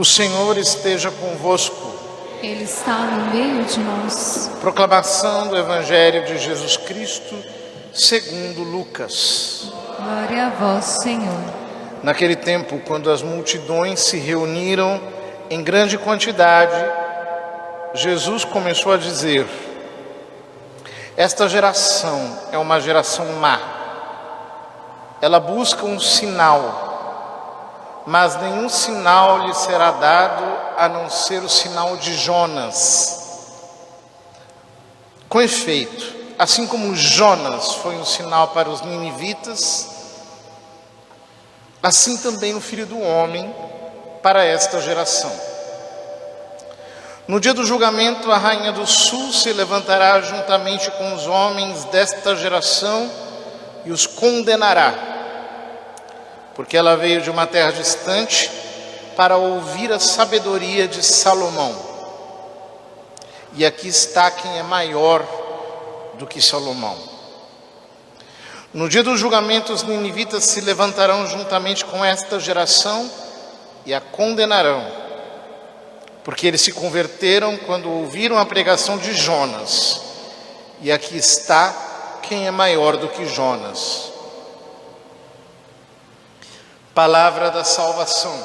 O Senhor esteja convosco. Ele está no meio de nós. Proclamação do Evangelho de Jesus Cristo, segundo Lucas. Glória a vós, Senhor. Naquele tempo, quando as multidões se reuniram em grande quantidade, Jesus começou a dizer: esta geração é uma geração má. Ela busca um sinal, mas nenhum sinal lhe será dado a não ser o sinal de Jonas. Com efeito, assim como Jonas foi um sinal para os ninivitas, assim também o Filho do Homem para esta geração. No dia do julgamento, a rainha do sul se levantará juntamente com os homens desta geração e os condenará, porque ela veio de uma terra distante para ouvir a sabedoria de Salomão. E aqui está quem é maior do que Salomão. No dia do julgamento, os ninivitas se levantarão juntamente com esta geração e a condenarão, porque eles se converteram quando ouviram a pregação de Jonas. E aqui está quem é maior do que Jonas. Palavra da salvação.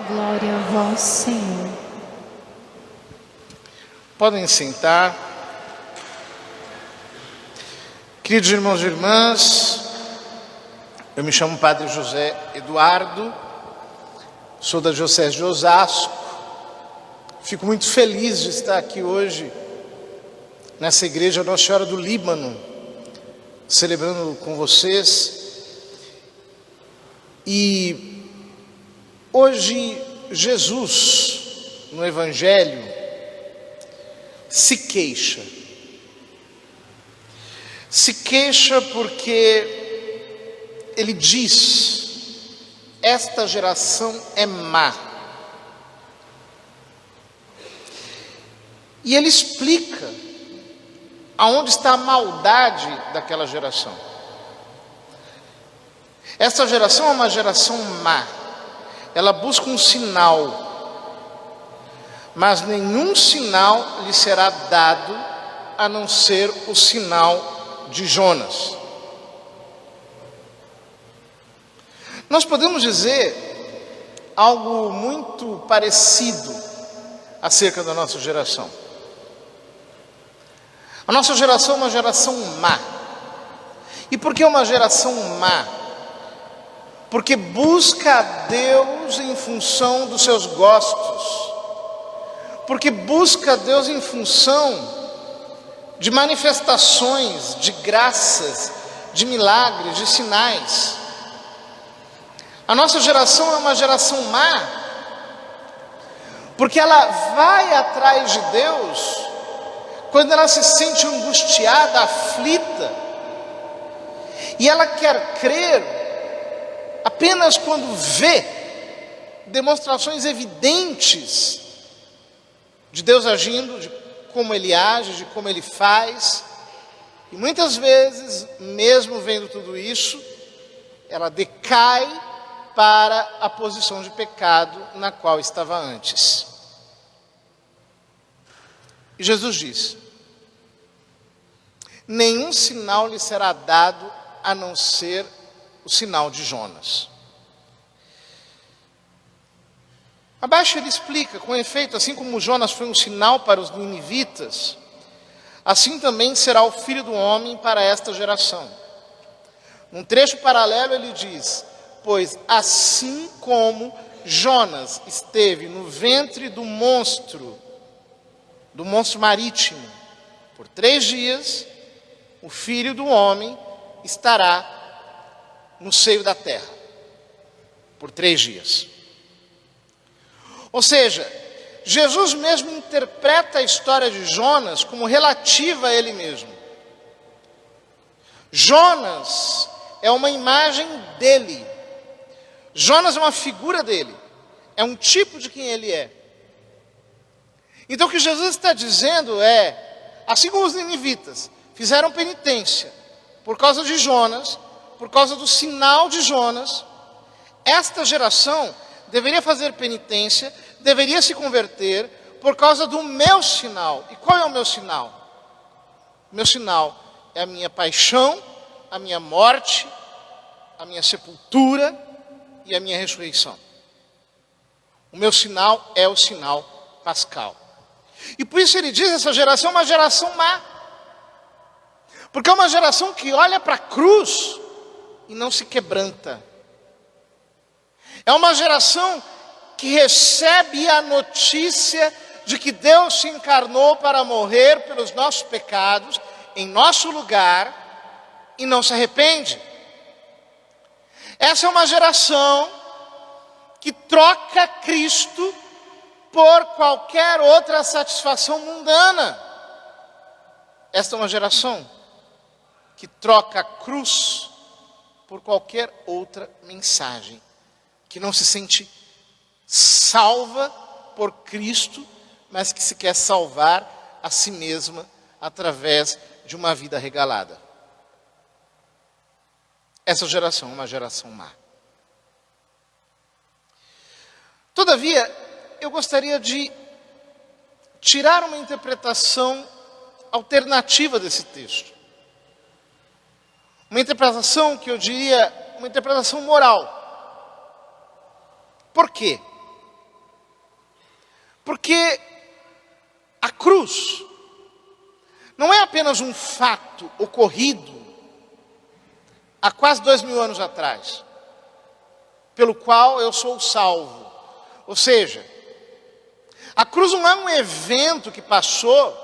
Glória a vós, Senhor. Podem sentar. Queridos irmãos e irmãs, eu me chamo Padre José Eduardo, sou da Diocese de Osasco. Fico muito feliz de estar aqui hoje, nessa igreja Nossa Senhora do Líbano, celebrando com vocês. E hoje Jesus, no Evangelho, se queixa. Se queixa porque ele diz: esta geração é má. E ele explica aonde está a maldade daquela geração. Essa geração é uma geração má. Ela busca um sinal, mas nenhum sinal lhe será dado a não ser o sinal de Jonas. Nós podemos dizer algo muito parecido acerca da nossa geração. A nossa geração é uma geração má. E por que uma geração má? Porque busca a Deus em função dos seus gostos. Porque busca a Deus em função de manifestações, de graças, de milagres, de sinais. A nossa geração é uma geração má, porque ela vai atrás de Deus quando ela se sente angustiada, aflita, e ela quer crer apenas quando vê demonstrações evidentes de Deus agindo, de como Ele age, de como Ele faz. E muitas vezes, mesmo vendo tudo isso, ela decai para a posição de pecado na qual estava antes. E Jesus diz: nenhum sinal lhe será dado a não ser o sinal de Jonas. Abaixo ele explica: com efeito, assim como Jonas foi um sinal para os ninivitas, assim também será o Filho do Homem para esta geração. Num trecho paralelo ele diz: pois assim como Jonas esteve no ventre do monstro marítimo, por 3 dias, o Filho do Homem estará no seio da terra, por 3 dias. Ou seja, Jesus mesmo interpreta a história de Jonas como relativa a ele mesmo. Jonas é uma imagem dele. Jonas é uma figura dele. É um tipo de quem ele é. Então o que Jesus está dizendo é, assim como os ninivitas fizeram penitência por causa de Jonas, por causa do sinal de Jonas, esta geração deveria fazer penitência, deveria se converter por causa do meu sinal. E qual é o meu sinal? O meu sinal é a minha paixão, a minha morte, a minha sepultura e a minha ressurreição. O meu sinal é o sinal pascal. E por isso ele diz, essa geração é uma geração má. Porque é uma geração que olha para a cruz e não se quebranta. É uma geração que recebe a notícia de que Deus se encarnou para morrer pelos nossos pecados, em nosso lugar, e não se arrepende. Essa é uma geração que troca Cristo por qualquer outra satisfação mundana. Esta é uma geração que troca a cruz por qualquer outra mensagem, que não se sente salva por Cristo, mas que se quer salvar a si mesma através de uma vida regalada. Essa geração é uma geração má. Todavia, eu gostaria de tirar uma interpretação alternativa desse texto. Uma interpretação que eu diria, uma interpretação moral. Por quê? Porque a cruz não é apenas um fato ocorrido há quase 2000 anos atrás, pelo qual eu sou salvo. Ou seja, a cruz não é um evento que passou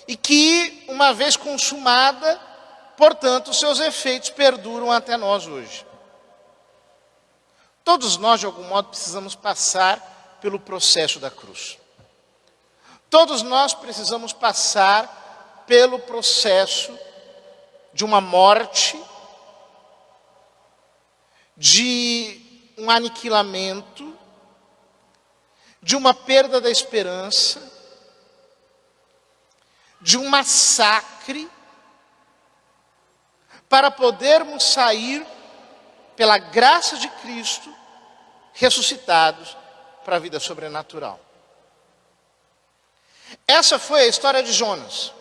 e que, uma vez consumada, portanto, seus efeitos perduram até nós hoje. Todos nós, de algum modo, precisamos passar pelo processo da cruz. Todos nós precisamos passar pelo processo de uma morte, de um aniquilamento, de uma perda da esperança, de um massacre, para podermos sair, pela graça de Cristo, ressuscitados para a vida sobrenatural. Essa foi a história de Jonas.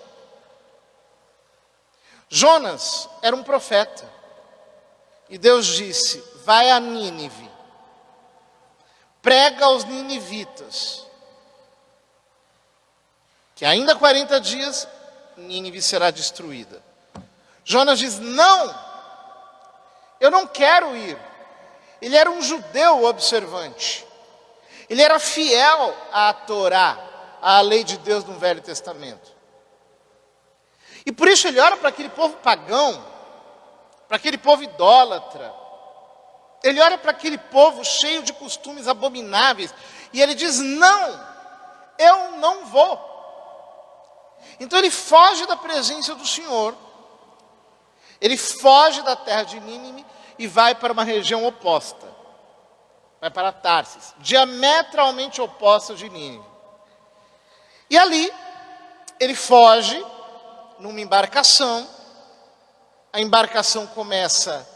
Jonas era um profeta. E Deus disse: vai a Nínive, prega aos ninivitas, que ainda há 40 dias Nínive será destruída. Jonas diz: não, eu não quero ir. Ele era um judeu observante. Ele era fiel à Torá, à lei de Deus no Velho Testamento. E por isso ele olha para aquele povo pagão, para aquele povo idólatra. Ele olha para aquele povo cheio de costumes abomináveis. E ele diz: não, eu não vou. Então ele foge da presença do Senhor. Ele foge da terra de Nínive e vai para uma região oposta. Vai para Tarsis, diametralmente oposta de Nínive. E ali, ele foge numa embarcação. A embarcação começa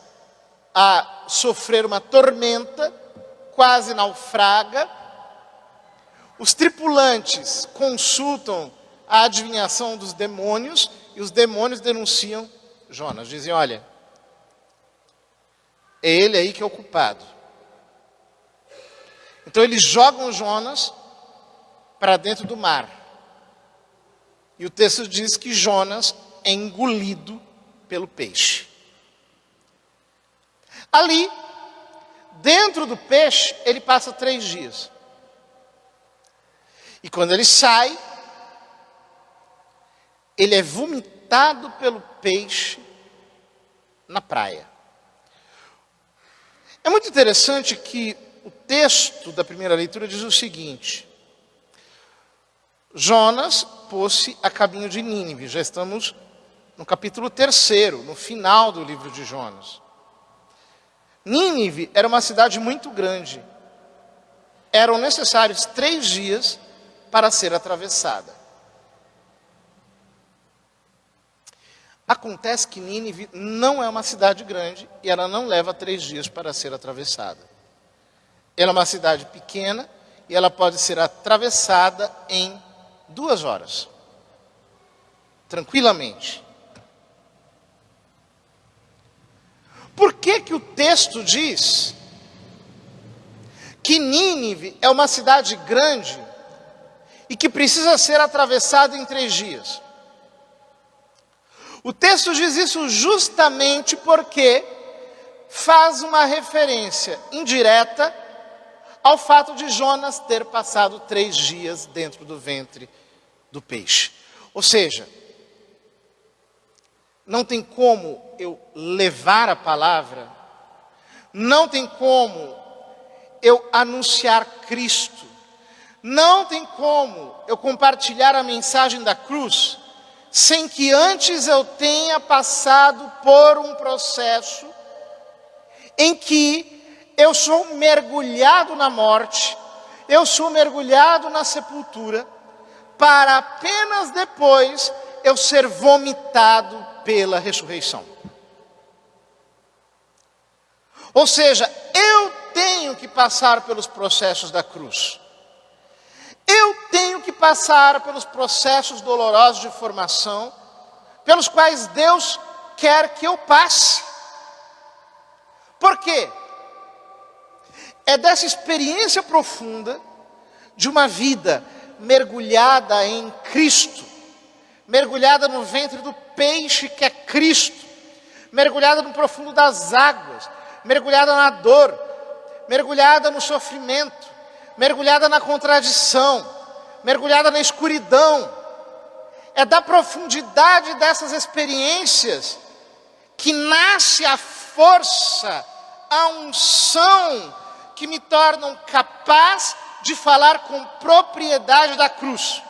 a sofrer uma tormenta, quase naufraga. Os tripulantes consultam a adivinhação dos demônios e os demônios denunciam Jonas. Dizem: olha, é ele aí que é o culpado. Então eles jogam Jonas para dentro do mar. E o texto diz que Jonas é engolido pelo peixe. Ali, dentro do peixe, ele passa 3 dias. E quando ele sai, ele é vomitado pelo peixe na praia. É muito interessante que o texto da primeira leitura diz o seguinte: Jonas pôs-se a caminho de Nínive. Já estamos no capítulo 3, no final do livro de Jonas. Nínive era uma cidade muito grande. Eram necessários 3 dias para ser atravessada. Acontece que Nínive não é uma cidade grande e ela não leva 3 dias para ser atravessada. Ela é uma cidade pequena e ela pode ser atravessada em 2 horas. Tranquilamente. Por que que o texto diz que Nínive é uma cidade grande e que precisa ser atravessada em 3 dias? O texto diz isso justamente porque faz uma referência indireta ao fato de Jonas ter passado 3 dias dentro do ventre do peixe. Ou seja, não tem como eu levar a palavra, não tem como eu anunciar Cristo, não tem como eu compartilhar a mensagem da cruz, sem que antes eu tenha passado por um processo em que eu sou mergulhado na morte, eu sou mergulhado na sepultura, para apenas depois eu ser vomitado pela ressurreição. Ou seja, eu tenho que passar pelos processos da cruz. Eu tenho que passar pelos processos dolorosos de formação, pelos quais Deus quer que eu passe. Por quê? É dessa experiência profunda de uma vida mergulhada em Cristo, mergulhada no ventre do peixe que é Cristo, mergulhada no profundo das águas, mergulhada na dor, mergulhada no sofrimento, mergulhada na contradição, mergulhada na escuridão. É da profundidade dessas experiências que nasce a força, a unção que me tornam capaz de falar com propriedade da cruz,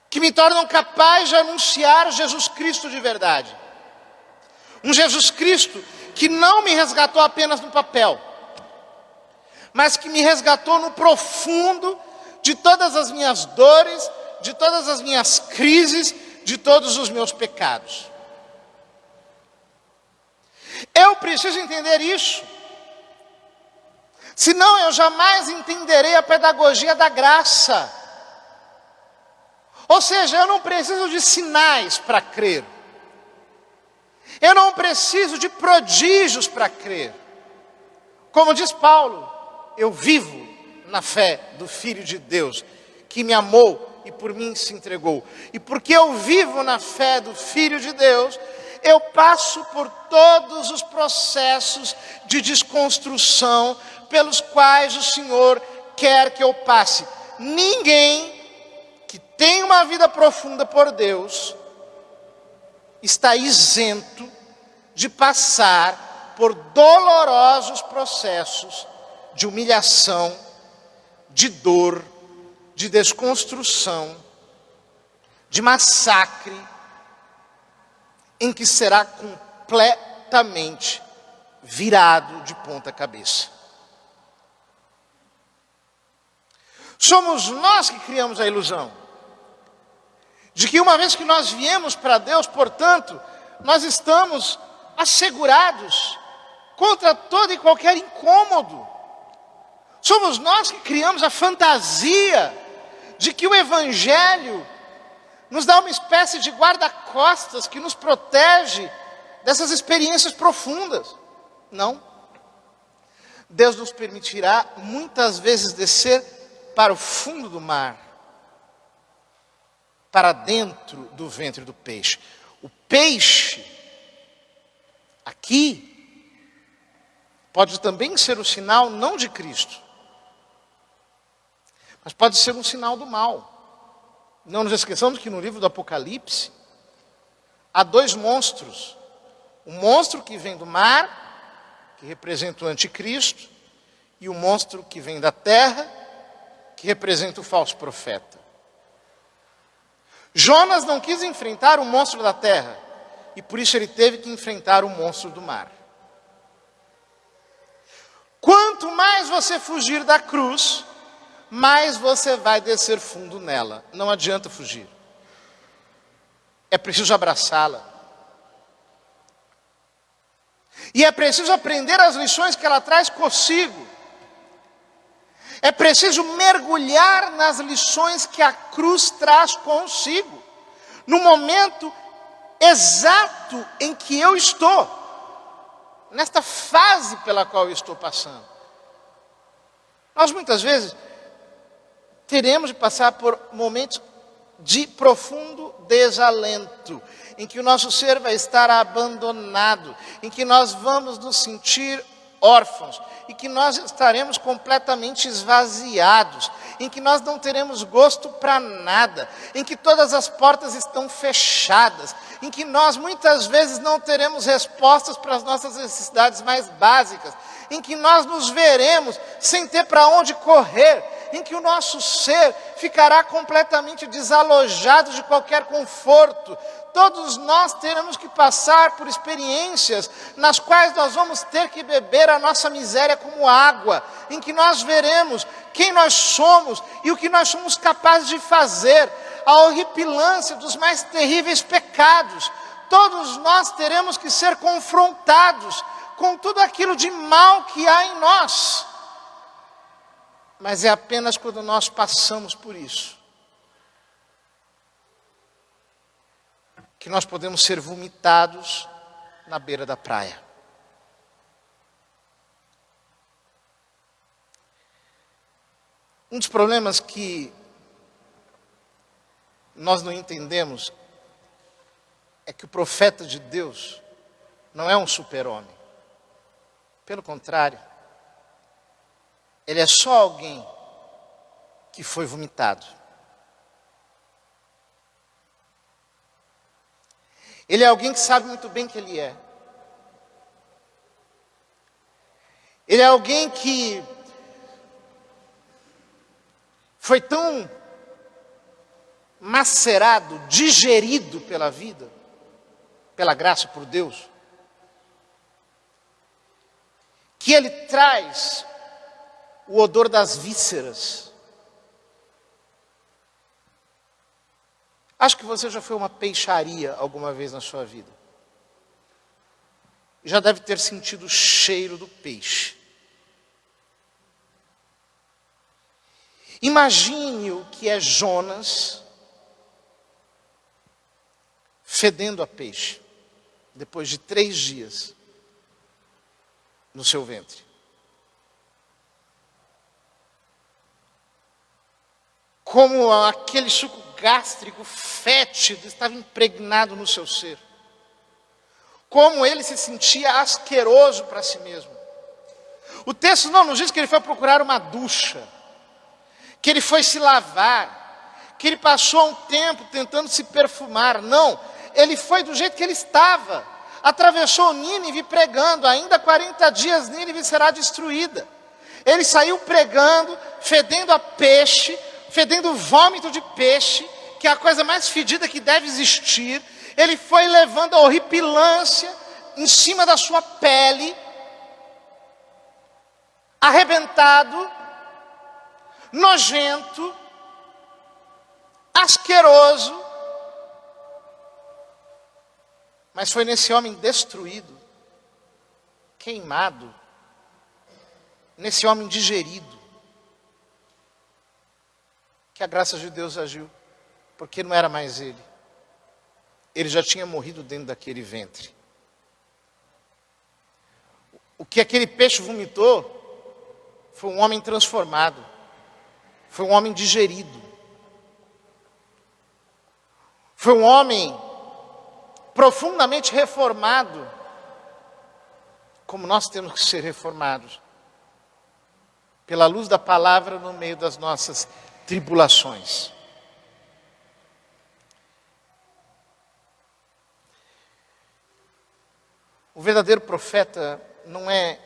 que me tornam capaz de anunciar Jesus Cristo de verdade. Um Jesus Cristo que não me resgatou apenas no papel, mas que me resgatou no profundo de todas as minhas dores, de todas as minhas crises, de todos os meus pecados. Eu preciso entender isso, senão eu jamais entenderei a pedagogia da graça. Ou seja, eu não preciso de sinais para crer. Eu não preciso de prodígios para crer. Como diz Paulo, eu vivo na fé do Filho de Deus, que me amou e por mim se entregou. E porque eu vivo na fé do Filho de Deus, eu passo por todos os processos de desconstrução pelos quais o Senhor quer que eu passe. Ninguém que tem uma vida profunda por Deus está isento de passar por dolorosos processos de humilhação, de dor, de desconstrução, de massacre, em que será completamente virado de ponta cabeça. Somos nós que criamos a ilusão de que uma vez que nós viemos para Deus, portanto, nós estamos assegurados contra todo e qualquer incômodo. Somos nós que criamos a fantasia de que o Evangelho nos dá uma espécie de guarda-costas que nos protege dessas experiências profundas. Não. Deus nos permitirá muitas vezes descer para o fundo do mar, para dentro do ventre do peixe. O peixe, aqui, pode também ser o sinal não de Cristo, mas pode ser um sinal do mal. Não nos esqueçamos que no livro do Apocalipse há 2 monstros. O monstro que vem do mar, que representa o anticristo, e o monstro que vem da terra, que representa o falso profeta. Jonas não quis enfrentar o monstro da terra, e por isso ele teve que enfrentar o monstro do mar. Quanto mais você fugir da cruz, mais você vai descer fundo nela. Não adianta fugir. É preciso abraçá-la. E é preciso aprender as lições que ela traz consigo. É preciso mergulhar nas lições que a cruz traz consigo, no momento exato em que eu estou, nesta fase pela qual eu estou passando. Nós muitas vezes teremos de passar por momentos de profundo desalento, em que o nosso ser vai estar abandonado, em que nós vamos nos sentir órfãos, e que nós estaremos completamente esvaziados, em que nós não teremos gosto para nada, em que todas as portas estão fechadas, em que nós muitas vezes não teremos respostas para as nossas necessidades mais básicas, em que nós nos veremos sem ter para onde correr, em que o nosso ser ficará completamente desalojado de qualquer conforto. Todos nós teremos que passar por experiências nas quais nós vamos ter que beber a nossa miséria como água, em que nós veremos quem nós somos e o que nós somos capazes de fazer, a horripilância dos mais terríveis pecados. Todos nós teremos que ser confrontados com tudo aquilo de mal que há em nós. Mas é apenas quando nós passamos por isso que nós podemos ser vomitados na beira da praia. Um dos problemas que nós não entendemos é que o profeta de Deus não é um super-homem. Pelo contrário, ele é só alguém que foi vomitado. Ele é alguém que sabe muito bem que ele é. Ele é alguém que foi tão macerado, digerido pela vida, pela graça por Deus, que ele traz o odor das vísceras. Acho que você já foi a uma peixaria alguma vez na sua vida. Já deve ter sentido o cheiro do peixe. Imagine o que é Jonas fedendo a peixe, depois de 3 dias no seu ventre. Como aquele suco gástrico fétido estava impregnado no seu ser. Como ele se sentia asqueroso para si mesmo. O texto não nos diz que ele foi procurar uma ducha, que ele foi se lavar, que ele passou um tempo tentando se perfumar. Não, ele foi do jeito que ele estava. Atravessou Nínive pregando, ainda 40 dias Nínive será destruída. Ele saiu pregando, fedendo a peixe, fedendo vômito de peixe, que é a coisa mais fedida que deve existir. Ele foi levando a horripilância em cima da sua pele, arrebentado, nojento, asqueroso. Mas foi nesse homem destruído, queimado, nesse homem digerido, que a graça de Deus agiu, porque não era mais ele. Ele já tinha morrido dentro daquele ventre. O que aquele peixe vomitou foi um homem transformado, foi um homem digerido, foi um homem profundamente reformado, como nós temos que ser reformados, pela luz da palavra no meio das nossas tribulações. O verdadeiro profeta não é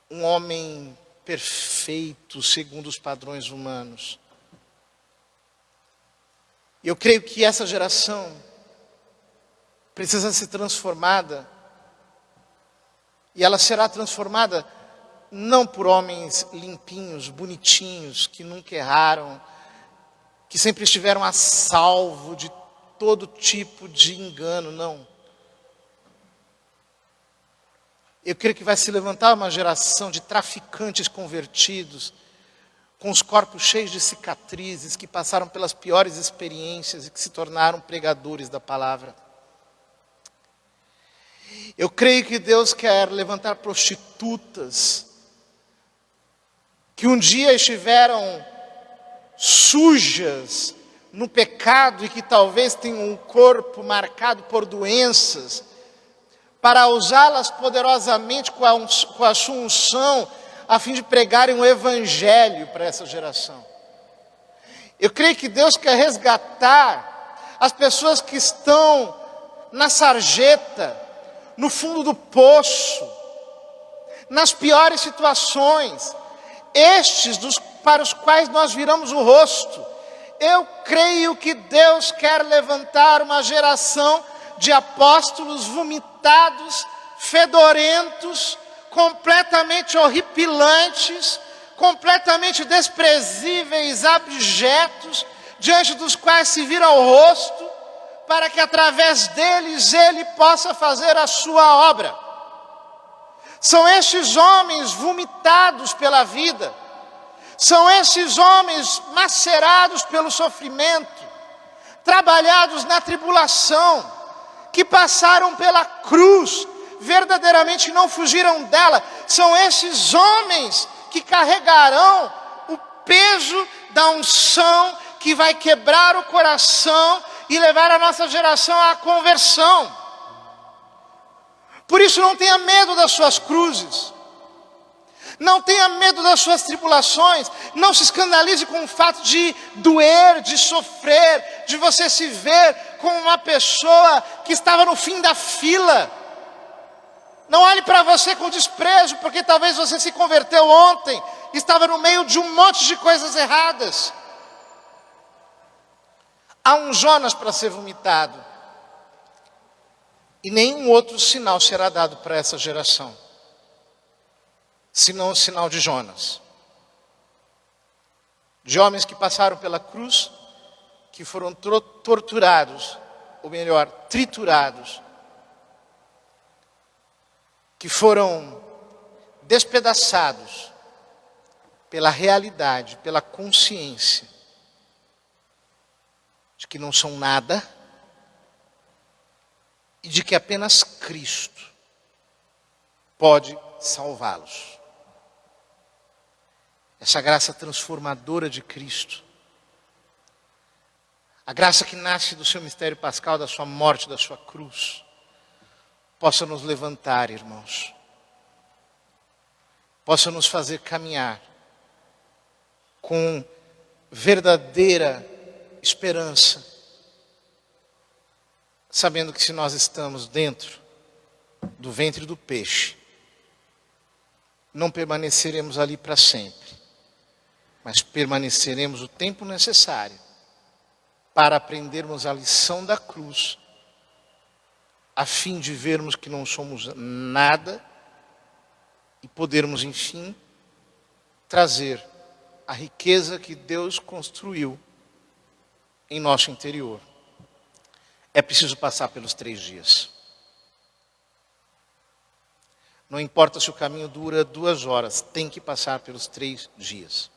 um homem perfeito segundo os padrões humanos. E eu creio que essa geração precisa ser transformada, e ela será transformada não por homens limpinhos, bonitinhos, que nunca erraram, que sempre estiveram a salvo de todo tipo de engano, não. Eu creio que vai se levantar uma geração de traficantes convertidos, com os corpos cheios de cicatrizes, que passaram pelas piores experiências e que se tornaram pregadores da palavra. Eu creio que Deus quer levantar prostitutas, que um dia estiveram sujas no pecado e que talvez tenham um corpo marcado por doenças, para usá-las poderosamente com a sua unção, a fim de pregarem o evangelho para essa geração. Eu creio que Deus quer resgatar as pessoas que estão na sarjeta, no fundo do poço, nas piores situações, estes para os quais nós viramos o rosto. Eu creio que Deus quer levantar uma geração de apóstolos vomitados, fedorentos, completamente horripilantes, completamente desprezíveis, abjetos, diante dos quais se vira o rosto, para que através deles Ele possa fazer a sua obra. São estes homens vomitados pela vida, são esses homens macerados pelo sofrimento, trabalhados na tribulação, que passaram pela cruz, verdadeiramente não fugiram dela. São esses homens que carregarão o peso da unção que vai quebrar o coração e levar a nossa geração à conversão. Por isso não tenha medo das suas cruzes. Não tenha medo das suas tribulações. Não se escandalize com o fato de doer, de sofrer, de você se ver como uma pessoa que estava no fim da fila. Não olhe para você com desprezo, porque talvez você se converteu ontem, estava no meio de um monte de coisas erradas. Há um Jonas para ser vomitado, e nenhum outro sinal será dado para essa geração, senão o sinal de Jonas. De homens que passaram pela cruz, que foram torturados, ou melhor, triturados, que foram despedaçados pela realidade, pela consciência de que não são nada e de que apenas Cristo pode salvá-los. Essa graça transformadora de Cristo, a graça que nasce do seu mistério pascal, da sua morte, da sua cruz, possa nos levantar, irmãos, possa nos fazer caminhar com verdadeira esperança, sabendo que se nós estamos dentro do ventre do peixe, não permaneceremos ali para sempre, mas permaneceremos o tempo necessário para aprendermos a lição da cruz, a fim de vermos que não somos nada e podermos, enfim, trazer a riqueza que Deus construiu em nosso interior. É preciso passar pelos 3 dias. Não importa se o caminho dura 2 horas, tem que passar pelos 3 dias.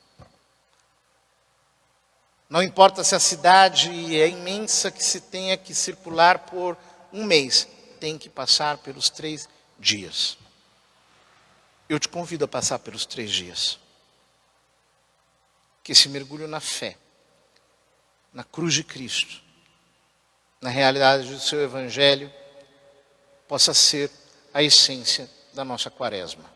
Não importa se a cidade é imensa, que se tenha que circular por 1 mês, tem que passar pelos 3 dias. Eu te convido a passar pelos 3 dias. Que esse mergulho na fé, na cruz de Cristo, na realidade do seu evangelho, possa ser a essência da nossa quaresma.